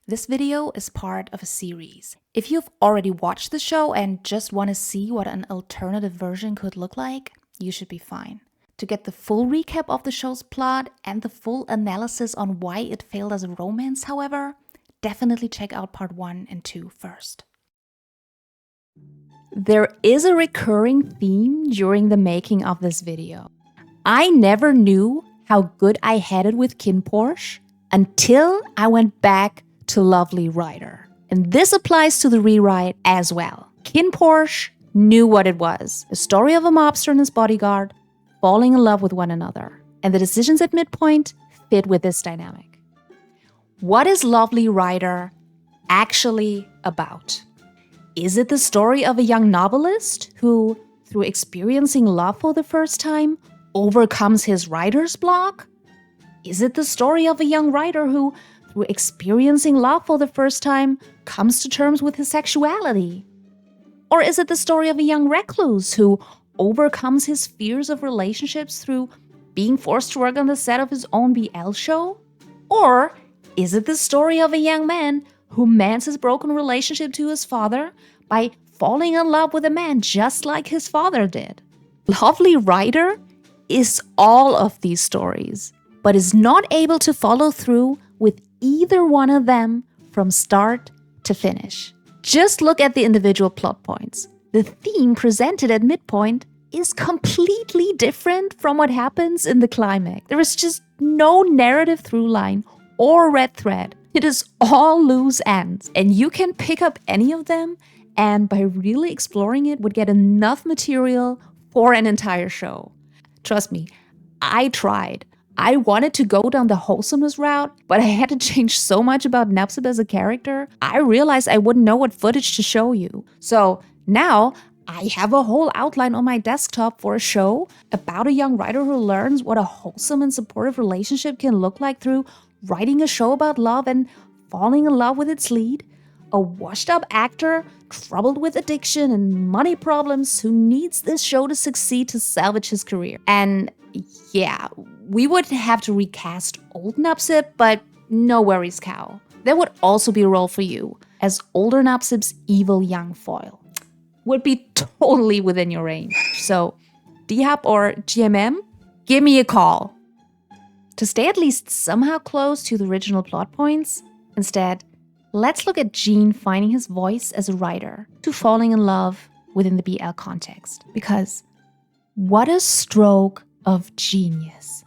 This video is part of a series. If you've already watched the show and just want to see what an alternative version could look like, you should be fine. To get the full recap of the show's plot and the full analysis on why it failed as a romance, however, definitely check out part 1 and 2 first. There is a recurring theme during the making of this video. I never knew how good I had it with Kin Porsche until I went back to Lovelywriter. And this applies to the rewrite as well. Kin Porsche knew what it was. A story of a mobster and his bodyguard falling in love with one another. And the decisions at midpoint fit with this dynamic. What is Lovelywriter actually about? Is it the story of a young novelist who, through experiencing love for the first time, overcomes his writer's block? Is it the story of a young writer who, through experiencing love for the first time, comes to terms with his sexuality? Or is it the story of a young recluse who overcomes his fears of relationships through being forced to work on the set of his own BL show? Or is it the story of a young man who mends his broken relationship to his father by falling in love with a man just like his father did? Lovelywriter is all of these stories, but is not able to follow through with either one of them from start to finish. Just look at the individual plot points. The theme presented at midpoint is completely different from what happens in the climax. There is just no narrative through line or red thread. It is all loose ends, and you can pick up any of them, and by really exploring it would get enough material for an entire show. Trust me, I tried. I wanted to go down the wholesomeness route, but I had to change so much about Napsip as a character, I realized I wouldn't know what footage to show you. So now I have a whole outline on my desktop for a show about a young writer who learns what a wholesome and supportive relationship can look like through writing a show about love and falling in love with its lead. A washed-up actor troubled with addiction and money problems who needs this show to succeed to salvage his career. And yeah, we would have to recast old Napsip, but no worries, cow. There would also be a role for you as older Napsip's evil young foil. Would be totally within your range. So, deehup or GMM, give me a call. To stay at least somehow close to the original plot points, instead, let's look at Gene finding his voice as a writer to falling in love within the BL context. Because what a stroke of genius.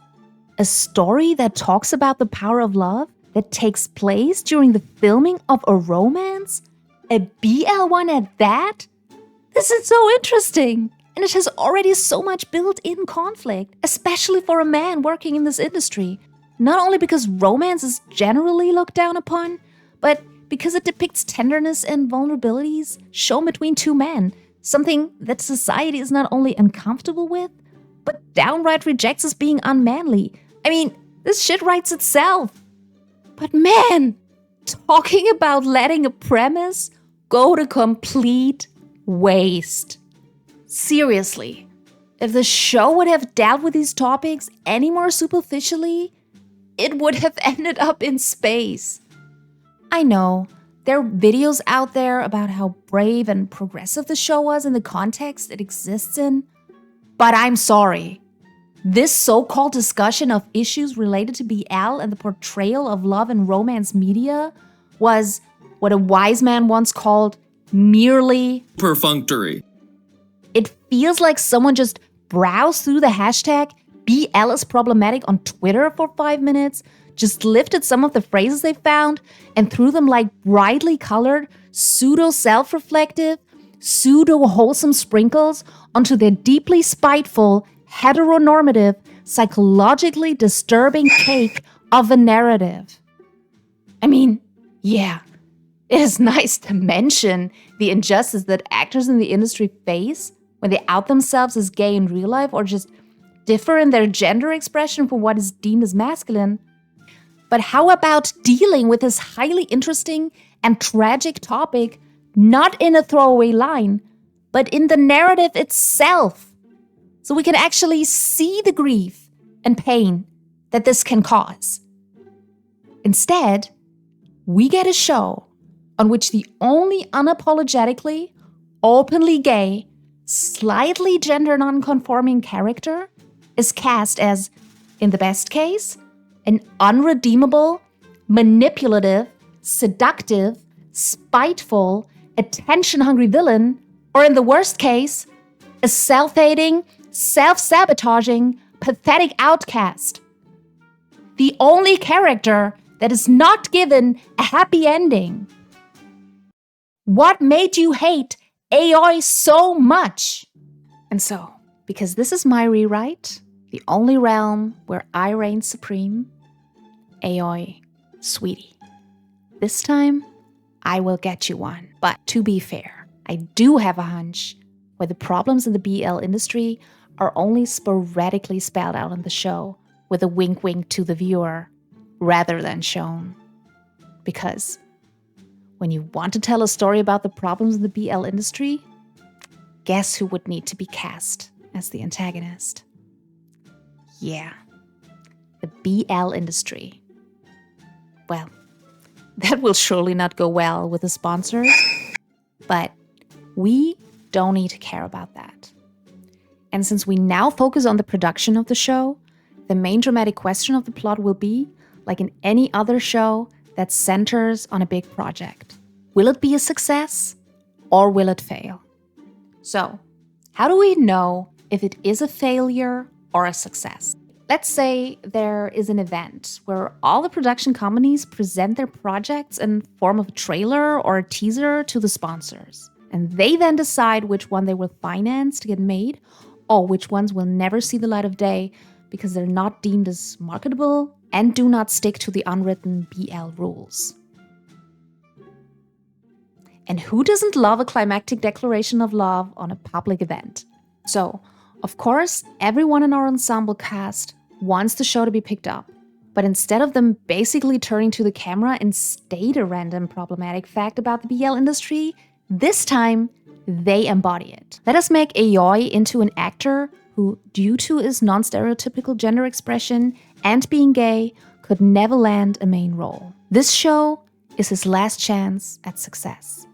A story that talks about the power of love that takes place during the filming of a romance? A BL one at that? This is so interesting. And it has already so much built-in conflict, especially for a man working in this industry. Not only because romance is generally looked down upon, but because it depicts tenderness and vulnerabilities shown between two men, something that society is not only uncomfortable with, but downright rejects as being unmanly. I mean, this shit writes itself. But man, talking about letting a premise go to complete waste. Seriously, if the show would have dealt with these topics any more superficially, it would have ended up in space. I know, there are videos out there about how brave and progressive the show was in the context it exists in, but I'm sorry. This so-called discussion of issues related to BL and the portrayal of love and romance media was what a wise man once called merely perfunctory. It feels like someone just browsed through the hashtag BL is problematic on Twitter for 5 minutes, just lifted some of the phrases they found and threw them like brightly colored, pseudo-self-reflective, pseudo-wholesome sprinkles onto their deeply spiteful, heteronormative, psychologically disturbing cake of a narrative. I mean, yeah, it is nice to mention the injustice that actors in the industry face when they out themselves as gay in real life or just differ in their gender expression for what is deemed as masculine. But how about dealing with this highly interesting and tragic topic not in a throwaway line, but in the narrative itself, so we can actually see the grief and pain that this can cause? Instead, we get a show on which the only unapologetically, openly gay, slightly gender non-conforming character is cast as, in the best case, an unredeemable, manipulative, seductive, spiteful, attention-hungry villain, or in the worst case, a self-hating, self-sabotaging, pathetic outcast. The only character that is not given a happy ending. What made you hate yaoi so much? And so, because this is my rewrite, the only realm where I reign supreme, yaoi, sweetie, this time I will get you one. But to be fair, I do have a hunch where the problems in the BL industry are only sporadically spelled out in the show with a wink wink to the viewer rather than shown. Because when you want to tell a story about the problems in the BL industry, guess who would need to be cast as the antagonist? Yeah, the BL industry. Well, that will surely not go well with the sponsors, but we don't need to care about that. And since we now focus on the production of the show, the main dramatic question of the plot will be, like in any other show that centers on a big project. Will it be a success or will it fail? So, how do we know if it is a failure or a success? Let's say there is an event where all the production companies present their projects in form of a trailer or a teaser to the sponsors. And they then decide which one they will finance to get made, or which ones will never see the light of day because they're not deemed as marketable and do not stick to the unwritten BL rules. And who doesn't love a climactic declaration of love on a public event? So, of course, everyone in our ensemble cast wants the show to be picked up. But instead of them basically turning to the camera and state a random problematic fact about the BL industry, this time they embody it. Let us make yaoi into an actor who, due to his non-stereotypical gender expression and being gay, could never land a main role. This show is his last chance at success.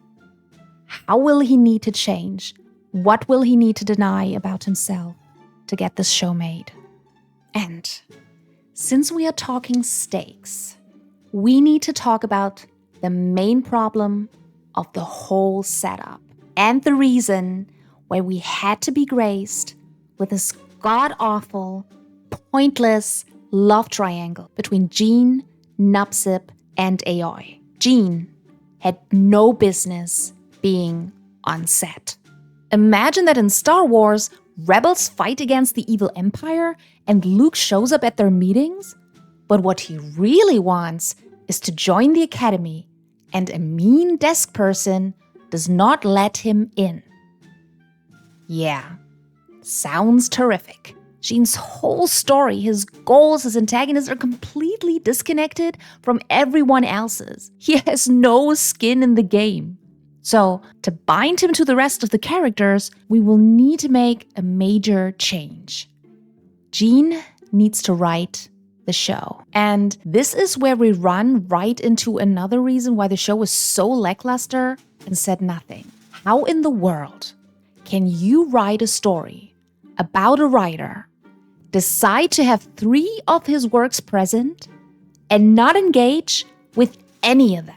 How will he need to change? What will he need to deny about himself to get this show made? And since we are talking stakes, we need to talk about the main problem of the whole setup and the reason why we had to be graced with this god-awful, pointless love triangle between Jean, Nupsip, and yaoi. Jean had no business being on set. Imagine that in Star Wars, rebels fight against the evil empire and Luke shows up at their meetings, but what he really wants is to join the academy, and a mean desk person does not let him in. Yeah, sounds terrific. Jean's whole story, his goals, his antagonists are completely disconnected from everyone else's. He has no skin in the game. So, to bind him to the rest of the characters, we will need to make a major change. Jean needs to write the show. And this is where we run right into another reason why the show was so lackluster and said nothing. How in the world can you write a story about a writer, decide to have 3 of his works present, and not engage with any of them?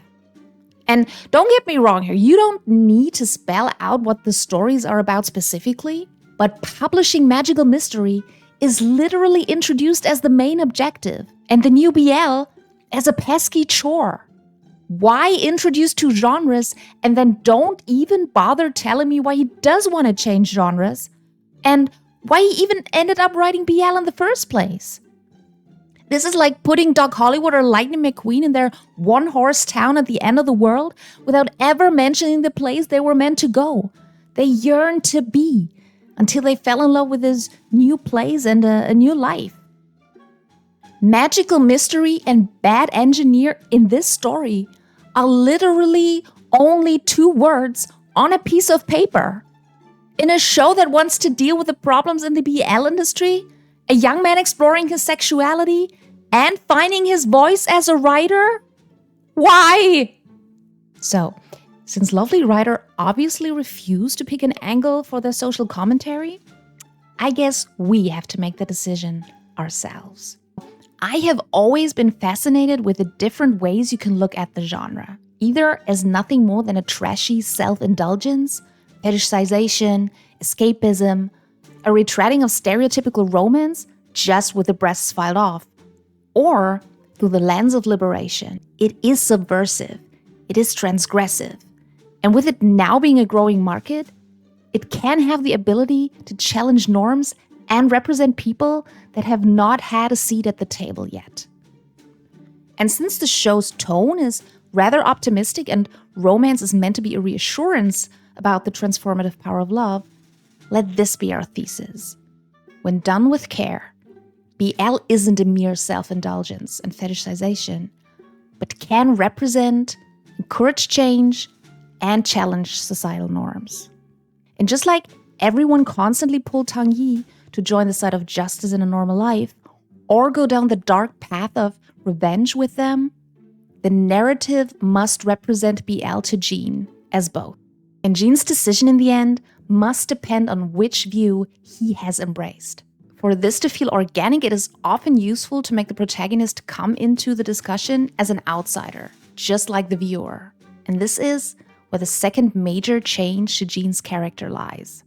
And don't get me wrong here, you don't need to spell out what the stories are about specifically, but publishing magical mystery is literally introduced as the main objective, and the new BL as a pesky chore. Why introduce 2 genres and then don't even bother telling me why he does want to change genres, and why he even ended up writing BL in the first place? This is like putting Doc Hollywood or Lightning McQueen in their one-horse town at the end of the world without ever mentioning the place they were meant to go. They yearned to be until they fell in love with his new place and a new life. Magical mystery and bad engineer in this story are literally only 2 words on a piece of paper. In a show that wants to deal with the problems in the BL industry, a young man exploring his sexuality and finding his voice as a writer? Why? So, since Lovely Writer obviously refused to pick an angle for their social commentary, I guess we have to make the decision ourselves. I have always been fascinated with the different ways you can look at the genre, either as nothing more than a trashy self-indulgence, fetishization, escapism, a retreading of stereotypical romance just with the breasts filed off, or through the lens of liberation. It is subversive, it is transgressive, and with it now being a growing market, it can have the ability to challenge norms and represent people that have not had a seat at the table yet. And since the show's tone is rather optimistic and romance is meant to be a reassurance about the transformative power of love, let this be our thesis. When done with care, BL isn't a mere self-indulgence and fetishization, but can represent, encourage change, and challenge societal norms. And just like everyone constantly pulled Tang Yi to join the side of justice in a normal life, or go down the dark path of revenge with them, the narrative must represent BL to Jean as both. And Jean's decision in the end must depend on which view he has embraced. For this to feel organic, it is often useful to make the protagonist come into the discussion as an outsider, just like the viewer. And this is where the second major change to Jean's character lies.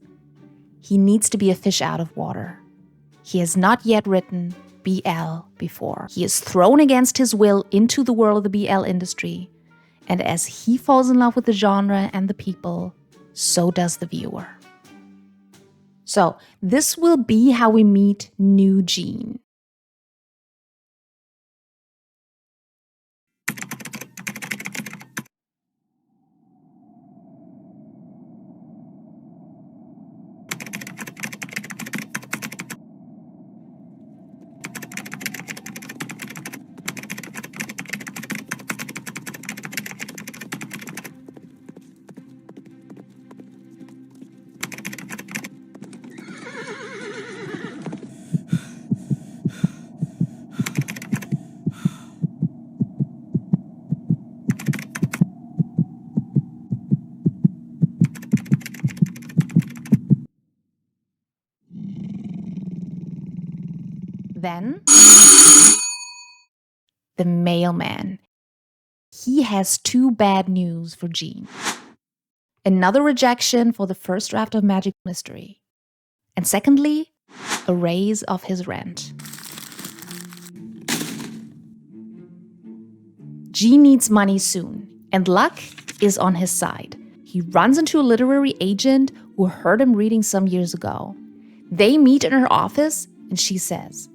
He needs to be a fish out of water. He has not yet written BL before. He is thrown against his will into the world of the BL industry. And as he falls in love with the genre and the people, so does the viewer. So this will be how we meet new Jean. Then, the mailman. He has two bad news for Jean. Another rejection for the first draft of Magic Mystery. And secondly, a raise of his rent. Jean needs money soon, and luck is on his side. He runs into a literary agent who heard him reading some years ago. They meet in her office, and she says,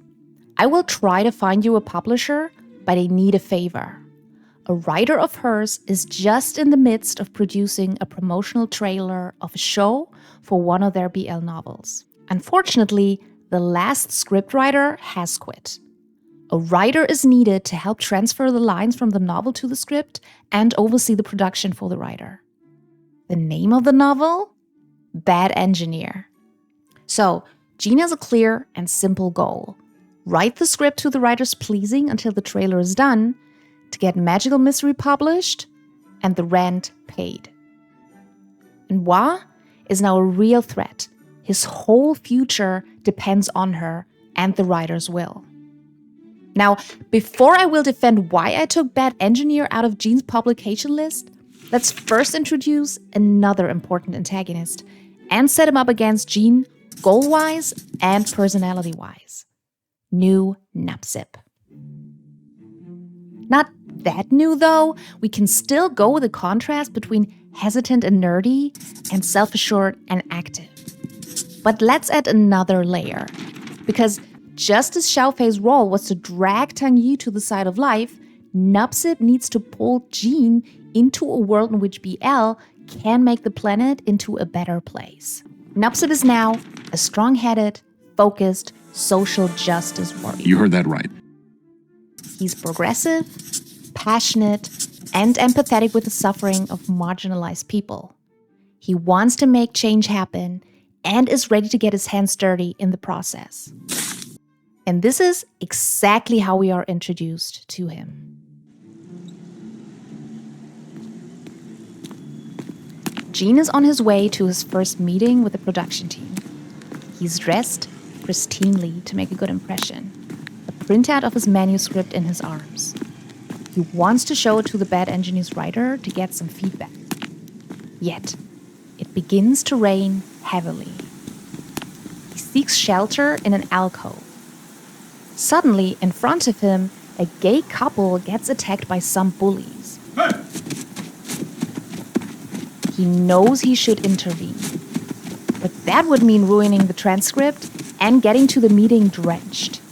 "I will try to find you a publisher, but I need a favor." A writer of hers is just in the midst of producing a promotional trailer of a show for one of their BL novels. Unfortunately, the last scriptwriter has quit. A writer is needed to help transfer the lines from the novel to the script and oversee the production for the writer. The name of the novel? Bad Engineer. So, Jean has a clear and simple goal. Write the script to the writer's pleasing until the trailer is done, to get Magical Mystery published and the rent paid. And Hua is now a real threat. His whole future depends on her and the writer's will. Now, before I will defend why I took Bad Engineer out of Jean's publication list, let's first introduce another important antagonist and set him up against Jean goal-wise and personality-wise. New Nupsip. Not that new though, we can still go with a contrast between hesitant and nerdy and self-assured and active. But let's add another layer, because just as Xiaofei's role was to drag Tang Yi to the side of life, Nupsip needs to pull Jean into a world in which BL can make the planet into a better place. Nupsip is now a strong-headed, focused, social justice warrior. You heard that right. He's progressive, passionate, and empathetic with the suffering of marginalized people. He wants to make change happen and is ready to get his hands dirty in the process. And this is exactly how we are introduced to him. Jean is on his way to his first meeting with the production team. He's dressed pristinely to make a good impression, a printout of his manuscript in his arms. He wants to show it to the Bad Engineer's writer to get some feedback. Yet, it begins to rain heavily. He seeks shelter in an alcove. Suddenly, in front of him, a gay couple gets attacked by some bullies. He knows he should intervene, but that would mean ruining the transcript and getting to the meeting drenched.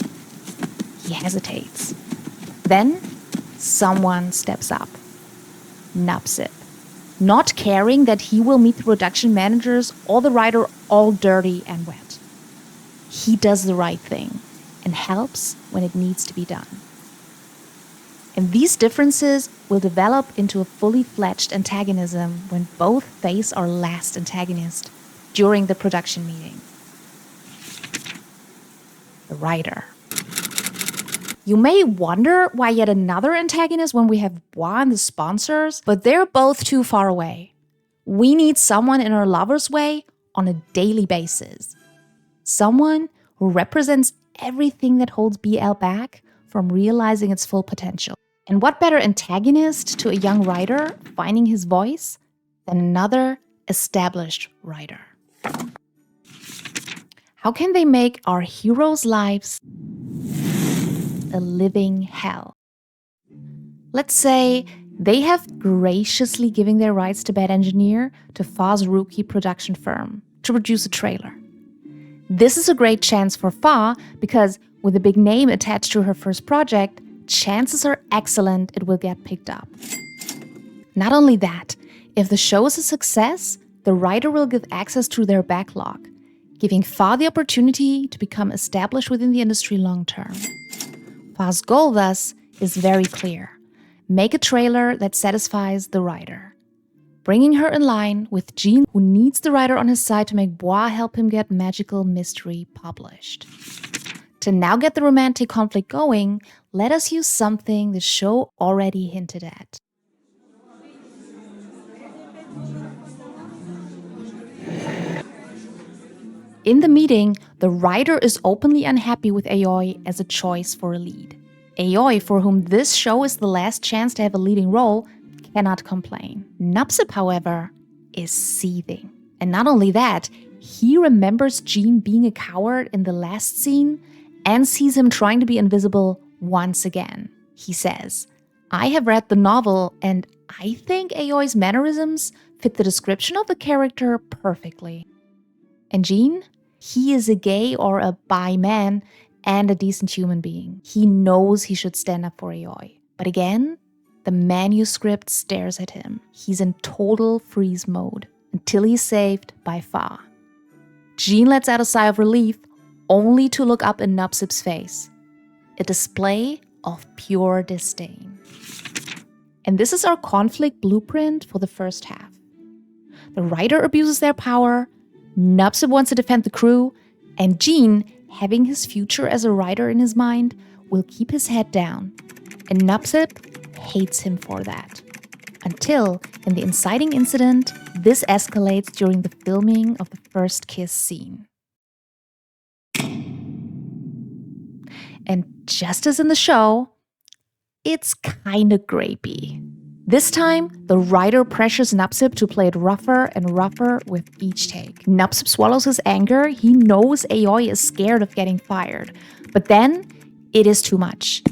He hesitates. Then, someone steps up. Nupsip, not caring that he will meet the production managers or the writer all dirty and wet. He does the right thing and helps when it needs to be done. And these differences will develop into a fully fledged antagonism when both face our last antagonist during the production meeting. The writer. You may wonder why yet another antagonist when we have Bois and the sponsors, but they're both too far away. We need someone in our lover's way on a daily basis. Someone who represents everything that holds BL back from realizing its full potential. And what better antagonist to a young writer finding his voice than another established writer? How can they make our heroes' lives a living hell? Let's say they have graciously given their rights to Bad Engineer to Fa's rookie production firm to produce a trailer. This is a great chance for Fa because with a big name attached to her first project, chances are excellent it will get picked up. Not only that, if the show is a success, the writer will give access to their backlog, giving Fa the opportunity to become established within the industry long term. Fa's goal, thus, is very clear. Make a trailer that satisfies the writer, bringing her in line with Jean, who needs the writer on his side to make Bois help him get Magical Mystery published. To now get the romantic conflict going, let us use something the show already hinted at. In the meeting, the writer is openly unhappy with Yaoi as a choice for a lead. Yaoi, for whom this show is the last chance to have a leading role, cannot complain. Nupsip, however, is seething. And not only that, he remembers Jean being a coward in the last scene and sees him trying to be invisible once again. He says, I have read the novel and I think Yaoi's mannerisms fit the description of the character perfectly. And Jean? He is a gay or a bi man and a decent human being. He knows he should stand up for Yaoi. But again, the manuscript stares at him. He's in total freeze mode until he's saved by Fa. Jean lets out a sigh of relief, only to look up in Nupsip's face. A display of pure disdain. And this is our conflict blueprint for the first half. The writer abuses their power, Nupsip wants to defend the crew, and Jean, having his future as a writer in his mind, will keep his head down. And Nupsip hates him for that. Until, in the inciting incident, this escalates during the filming of the first kiss scene. And just as in the show, it's kinda grapey. This time, the writer pressures Nupsip to play it rougher and rougher with each take. Nupsip swallows his anger. He knows Yaoi is scared of getting fired. But then, it is too much.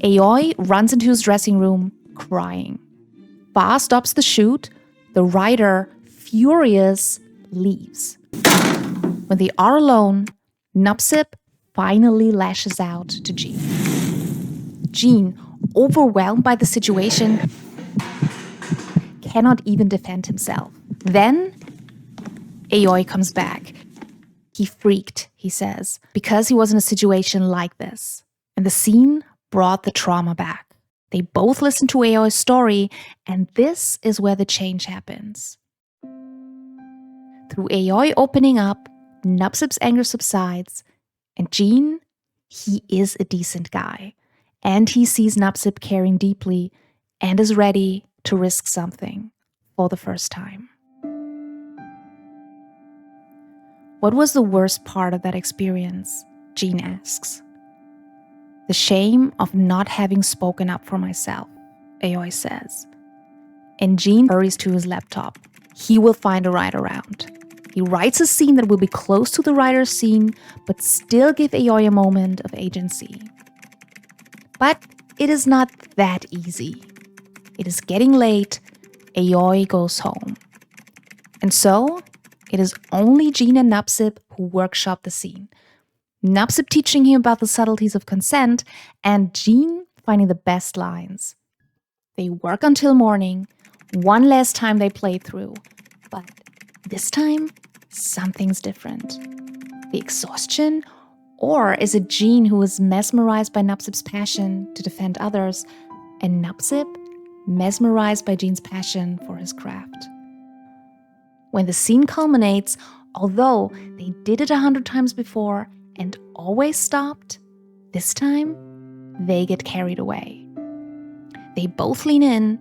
Yaoi runs into his dressing room, crying. Fa stops the shoot. The writer, furious, leaves. When they are alone, Nupsip finally lashes out to Jean. Jean, overwhelmed by the situation, cannot even defend himself. Then, Yaoi comes back. He freaked, he says, because he was in a situation like this. And the scene brought the trauma back. They both listen to Yaoi's story, and this is where the change happens. Through Yaoi opening up, Nupsip's anger subsides, and Jean, he is a decent guy. And he sees Nupsip caring deeply and is ready to risk something for the first time. What was the worst part of that experience? Jean asks. The shame of not having spoken up for myself, Yaoi says. And Jean hurries to his laptop. He will find a write-around. He writes a scene that will be close to the writer's scene, but still give Yaoi a moment of agency. But it is not that easy. It is getting late. Yaoi goes home. And so, it is only Jean and Nupsip who workshop the scene. Nupsip teaching him about the subtleties of consent, and Jean finding the best lines. They work until morning. One last time they play through. But this time, something's different. The exhaustion? Or is it Jean who is mesmerized by Nupsip's passion to defend others, and Nupsip mesmerized by Jean's passion for his craft? When the scene culminates, although they did it 100 times before and always stopped, this time they get carried away. They both lean in,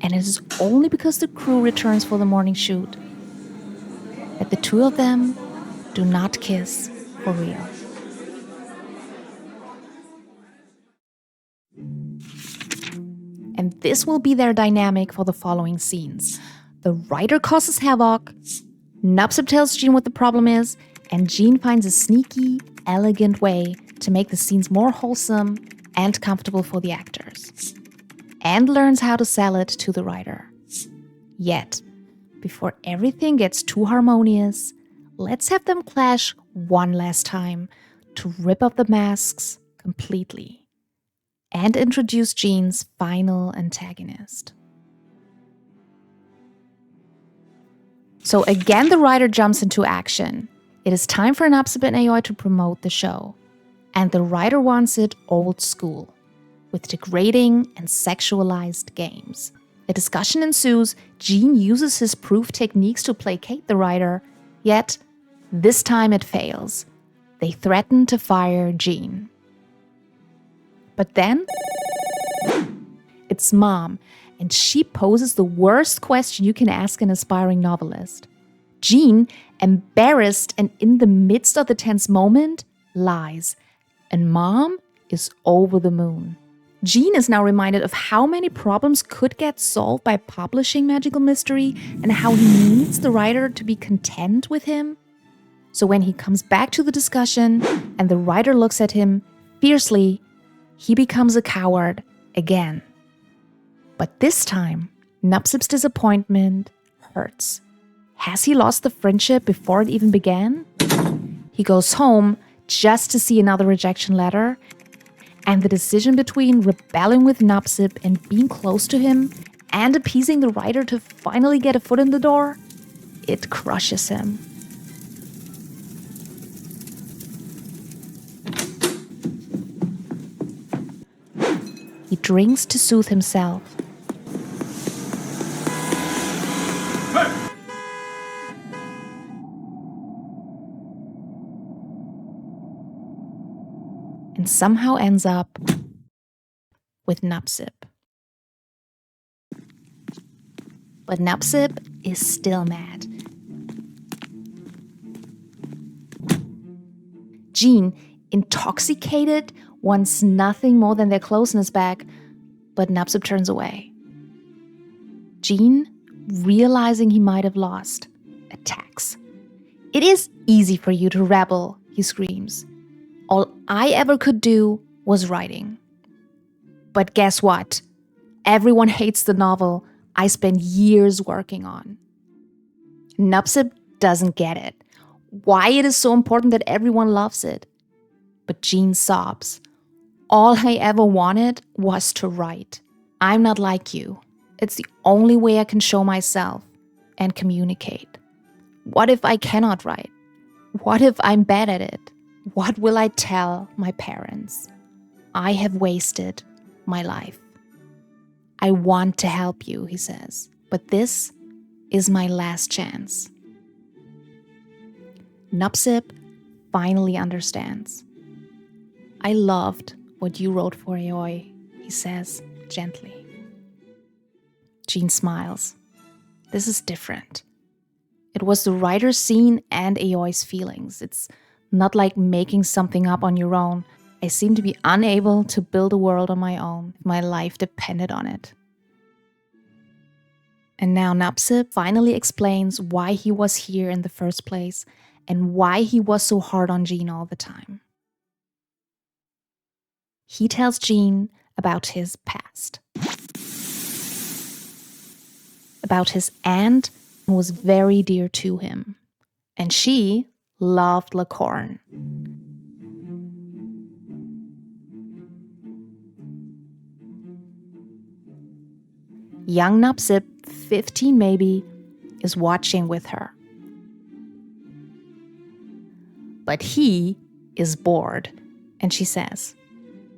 and it is only because the crew returns for the morning shoot that the two of them do not kiss for real. And this will be their dynamic for the following scenes. The writer causes havoc, Nupsip tells Jean what the problem is, and Jean finds a sneaky, elegant way to make the scenes more wholesome and comfortable for the actors. And learns how to sell it to the writer. Yet, before everything gets too harmonious, let's have them clash one last time to rip off the masks completely and introduce Jean's final antagonist. So again, the writer jumps into action. It is time for Nupsip and Yaoi to promote the show. And the writer wants it old school, with degrading and sexualized games. A discussion ensues. Jean uses his proof techniques to placate the writer, yet this time it fails. They threaten to fire Jean. But then, it's Mom, and she poses the worst question you can ask an aspiring novelist. Jean, embarrassed and in the midst of the tense moment, lies, and Mom is over the moon. Jean is now reminded of how many problems could get solved by publishing Magical Mystery and how he needs the writer to be content with him. So when he comes back to the discussion and the writer looks at him fiercely, he becomes a coward again. But this time, Nupsip's disappointment hurts. Has he lost the friendship before it even began? He goes home just to see another rejection letter, and the decision between rebelling with Nupsip and being close to him and appeasing the writer to finally get a foot in the door, it crushes him. He drinks to soothe himself. And somehow ends up with Nupsip. But Nupsip is still mad. Jean, intoxicated, wants nothing more than their closeness back, but Nupsip turns away. Jean, realizing he might have lost, attacks. "It is easy for you to rebel," he screams. "All I ever could do was writing. But guess what? Everyone hates the novel I spent years working on." Nupsip doesn't get it, why it is so important that everyone loves it. But Jean sobs. "All I ever wanted was to write. I'm not like you. It's the only way I can show myself and communicate. What if I cannot write? What if I'm bad at it? What will I tell my parents? I have wasted my life. I want to help you," he says, "but this is my last chance." Nupsip finally understands. "I loved what you wrote for Yaoi," he says gently. Jean smiles. This is different. It was the writer's scene and Yaoi's feelings. It's not like making something up on your own. I seem to be unable to build a world on my own. My life depended on it. And now Napsip finally explains why he was here in the first place and why he was so hard on Jean all the time. He tells Jean about his past. About his aunt who was very dear to him. And she loved Lacorn. Young Napsip, 15 maybe, is watching with her. But he is bored, and she says,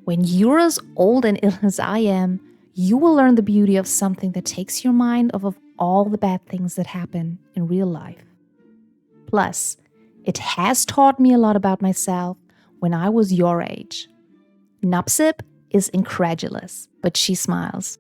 "When you're as old and ill as I am, you will learn the beauty of something that takes your mind off of all the bad things that happen in real life. Plus, it has taught me a lot about myself when I was your age." Napsip is incredulous, but she smiles.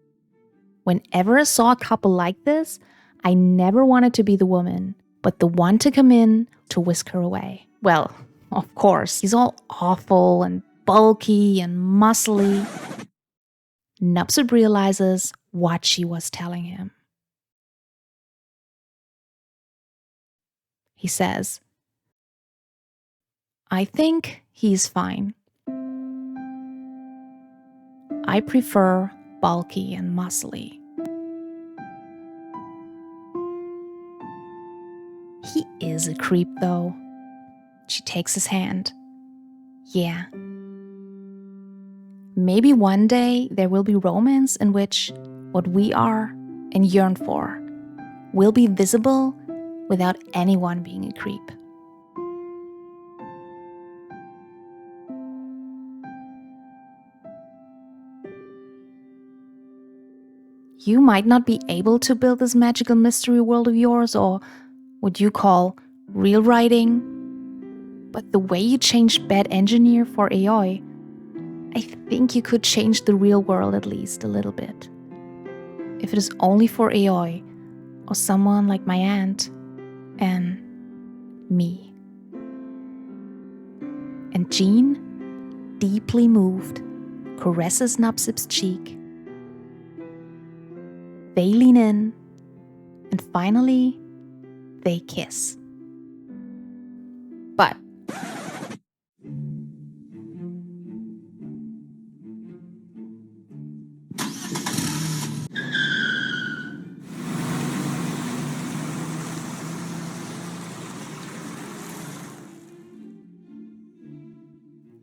Whenever I saw a couple like this, I never wanted to be the woman, but the one to come in to whisk her away. Well, of course, he's all awful and bulky and muscly. Napsip realizes what she was telling him. He says, "I think he's fine. I prefer bulky and muscly." He is a creep, though. She takes his hand. Yeah. Maybe one day there will be romance in which what we are and yearn for will be visible without anyone being a creep. You might not be able to build this magical mystery world of yours, or what you call real writing, but the way you changed Bad Engineer for yaoi, I think you could change the real world at least a little bit. If it is only for yaoi, or someone like my aunt and me. And Jean, deeply moved, caresses Napsip's cheek. They lean in, and finally, they kiss. But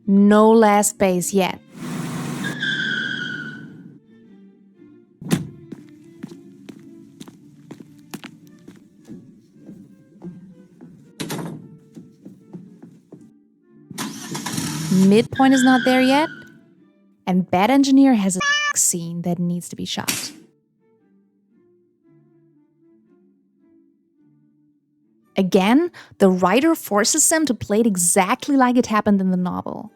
no last base yet. Midpoint is not there yet, and Bad Engineer has a scene that needs to be shot. Again, the writer forces them to play it exactly like it happened in the novel.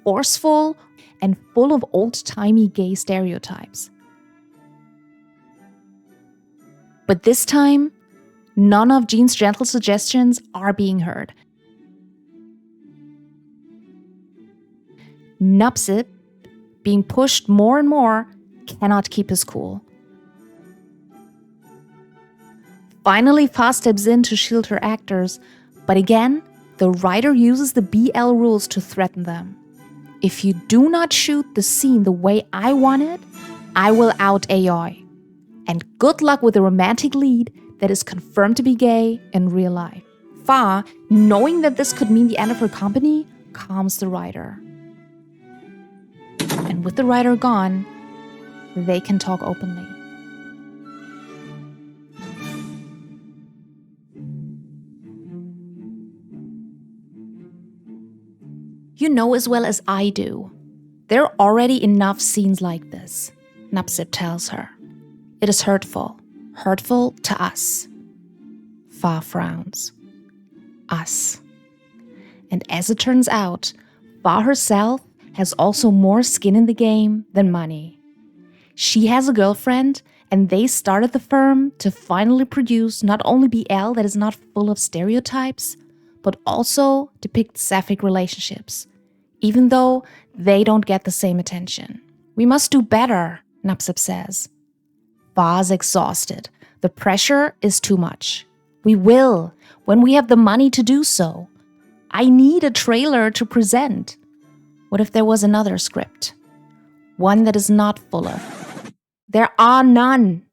Forceful and full of old-timey gay stereotypes. But this time, none of Jean's gentle suggestions are being heard. Napsip, being pushed more and more, cannot keep his cool. Finally, Fa steps in to shield her actors, but again, the writer uses the BL rules to threaten them. If you do not shoot the scene the way I want it, I will out yaoi. And good luck with a romantic lead that is confirmed to be gay in real life. Fa, knowing that this could mean the end of her company, calms the writer. And with the writer gone, they can talk openly. You know as well as I do, there are already enough scenes like this, Napsip tells her. It is hurtful to us. Fa frowns. Us. And as it turns out, Fa herself has also more skin in the game than money. She has a girlfriend And they started the firm to finally produce not only BL that is not full of stereotypes, but also depict sapphic relationships, even though they don't get the same attention. We must do better, Napsip says. Fa's exhausted. The pressure is too much. We will, when we have the money to do so. I need a trailer to present. What if there was another script? One that is not fuller. There are none.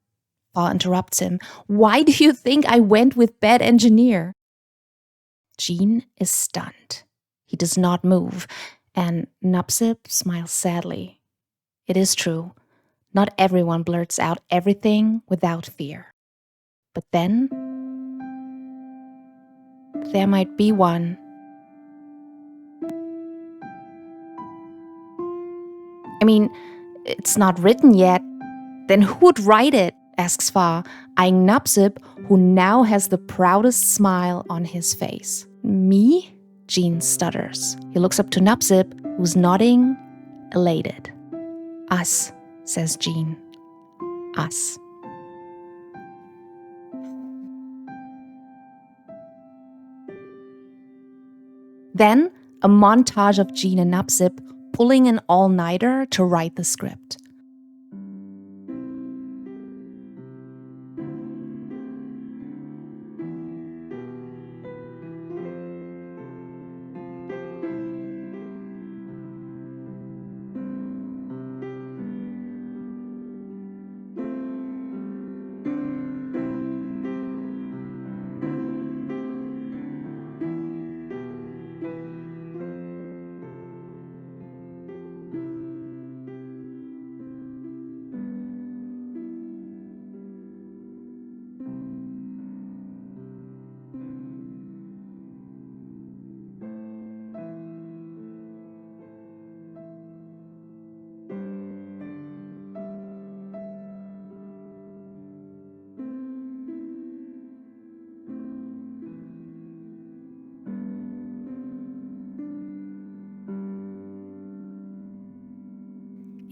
Fa interrupts him. Why do you think I went with bad engineer? Jean is stunned. He does not move, and Napsip smiles sadly. It is true. Not everyone blurts out everything without fear. But then, there might be one. I mean, it's not written yet. Then who would write it? Asks Fa, eyeing Napsip, who now has the proudest smile on his face. Me? Jean stutters. He looks up to Napsip, who's nodding, elated. Us, says Jean. Us. Then, a montage of Jean and Napsip pulling an all-nighter to write the script.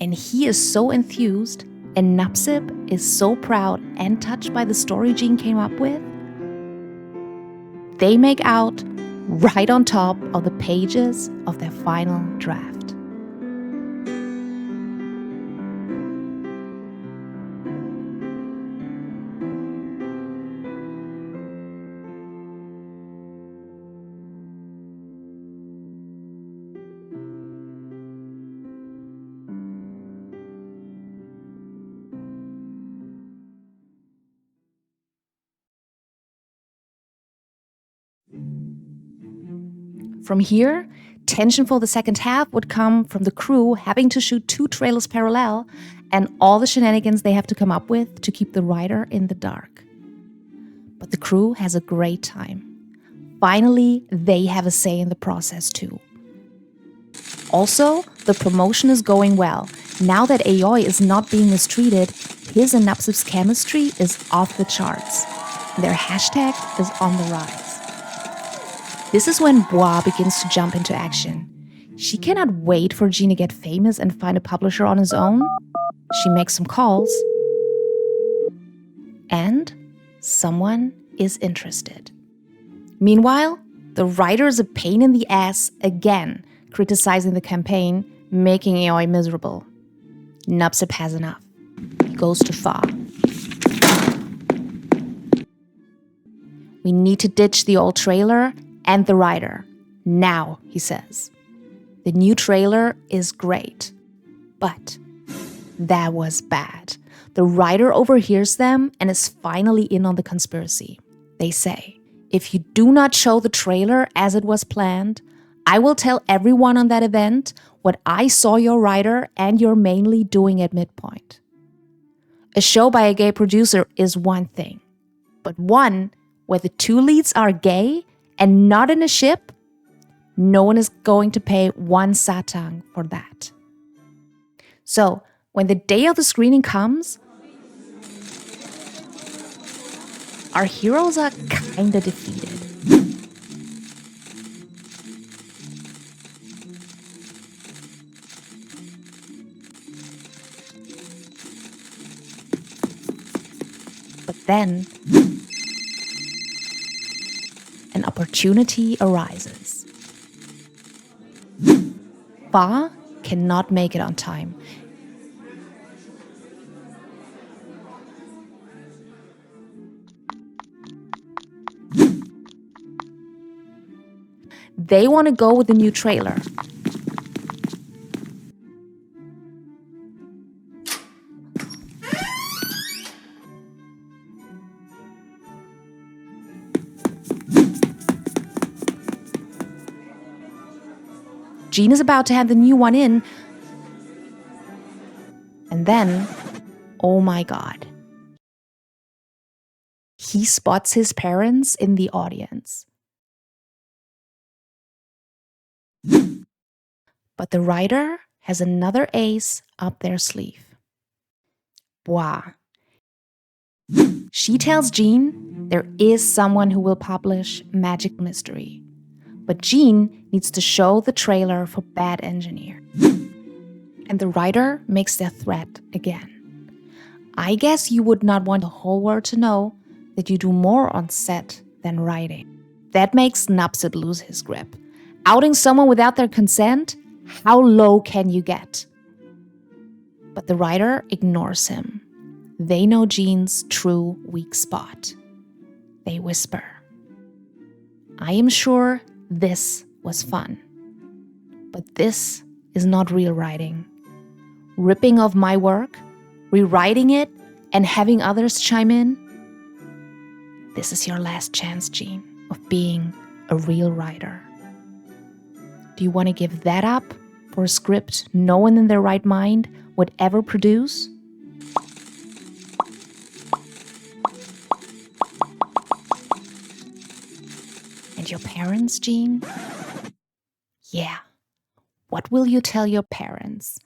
And he is so enthused, and Napsip is so proud and touched by the story Jean came up with. They make out right on top of the pages of their final draft. From here, tension for the second half would come from the crew having to shoot 2 trailers parallel and all the shenanigans they have to come up with to keep the writer in the dark. But the crew has a great time. Finally, they have a say in the process too. Also, the promotion is going well. Now that yaoi is not being mistreated, his and Napsip's chemistry is off the charts. Their hashtag is on the rise. This is when Bois begins to jump into action. She cannot wait for Jean to get famous and find a publisher on his own. She makes some calls. And someone is interested. Meanwhile, the writer is a pain in the ass again, criticizing the campaign, making yaoi miserable. Napsip has enough. He goes to Fa. We need to ditch the old trailer and the writer. Now, he says. The new trailer is great. But that was bad. The writer overhears them and is finally in on the conspiracy. They say, if you do not show the trailer as it was planned, I will tell everyone on that event what I saw your writer and your mainly doing at midpoint. A show by a gay producer is one thing, but one where the 2 leads are gay and not in a ship, no one is going to pay 1 satang for that. So, when the day of the screening comes, our heroes are kinda defeated. But then an opportunity arises. Fa cannot make it on time. They want to go with the new trailer. Jean is about to have the new one in. And then, oh my God. He spots his parents in the audience. But the writer has another ace up their sleeve. Wow. She tells Jean there is someone who will publish Magic Mystery. But Jean needs to show the trailer for Bad Engineer. And the writer makes their threat again. I guess you would not want the whole world to know that you do more on set than writing. That makes Nupsip lose his grip. Outing someone without their consent? How low can you get? But the writer ignores him. They know Jean's true weak spot. They whisper. I am sure this was fun. But this is not real writing. Ripping off my work, rewriting it, and having others chime in? This is your last chance, Jean, of being a real writer. Do you want to give that up for a script no one in their right mind would ever produce? And your parents, Jean? Yeah. What will you tell your parents?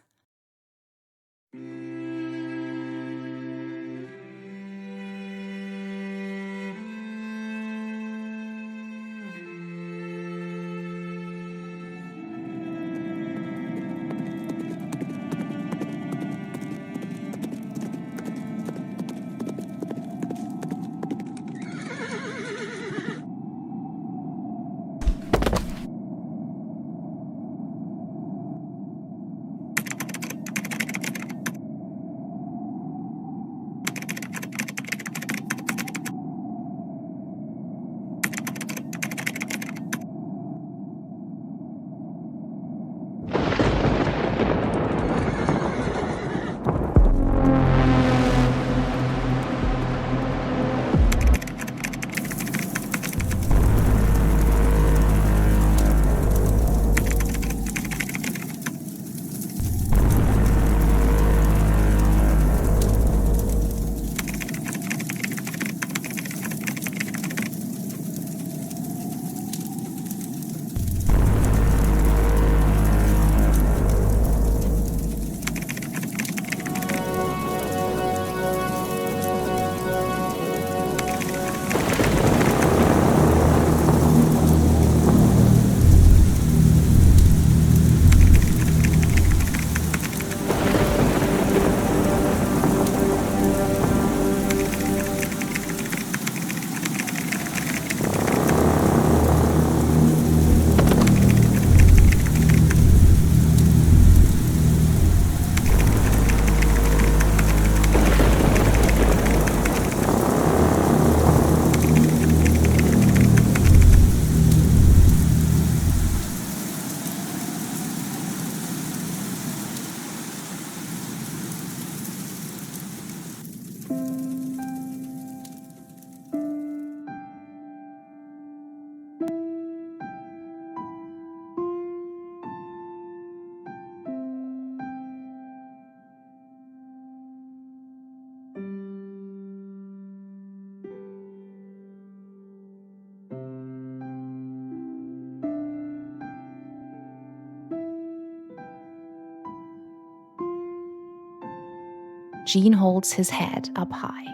Jean holds his head up high.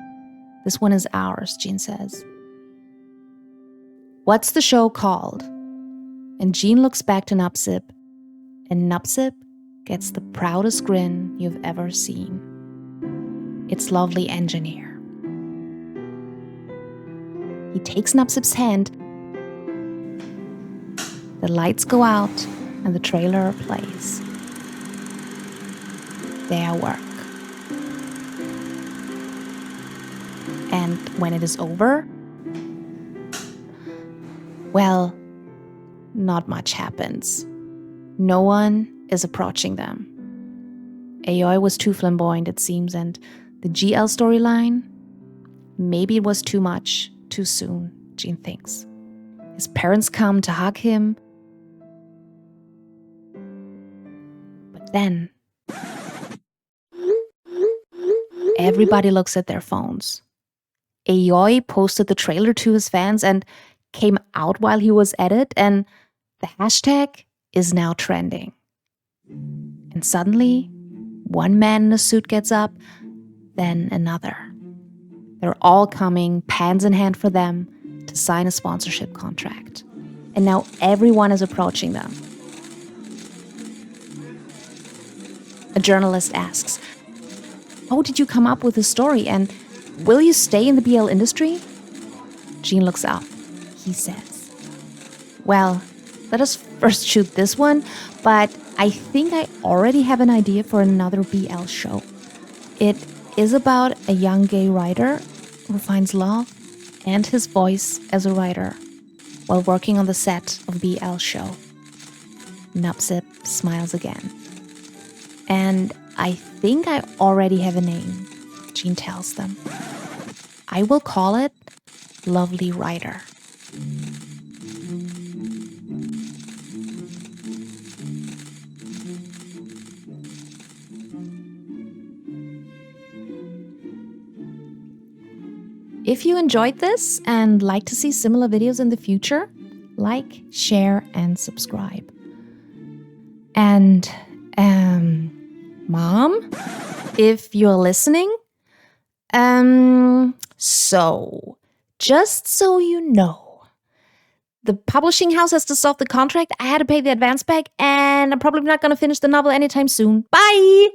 This one is ours, Jean says. What's the show called? And Jean looks back to Nupsip, and Nupsip gets the proudest grin you've ever seen. It's Lovely Engineer. He takes Nupsip's hand. The lights go out and the trailer plays. Their work. And when it is over, well, not much happens. No one is approaching them. Yaoi was too flamboyant, it seems, and the GL storyline, maybe it was too much, too soon, Jean thinks. His parents come to hug him. But then, everybody looks at their phones. Yaoi posted the trailer to his fans and came out while he was at it, and the hashtag is now trending. And suddenly, one man in a suit gets up, then another. They're all coming, pans in hand for them, to sign a sponsorship contract. And now everyone is approaching them. A journalist asks, "How did you come up with this story, and will you stay in the BL industry?" Jean looks up. He says, "Well, let us first shoot this one, but I think I already have an idea for another BL show. It is about a young gay writer who finds love and his voice as a writer while working on the set of a BL show." Nupsip smiles again. "And I think I already have a name," Jean tells them. "I will call it Lovelywriter." If you enjoyed this and like to see similar videos in the future, like, share, and subscribe. And, Mom, if you're listening, so, just so you know, the publishing house has dissolved the contract, I had to pay the advance back, and I'm probably not going to finish the novel anytime soon. Bye!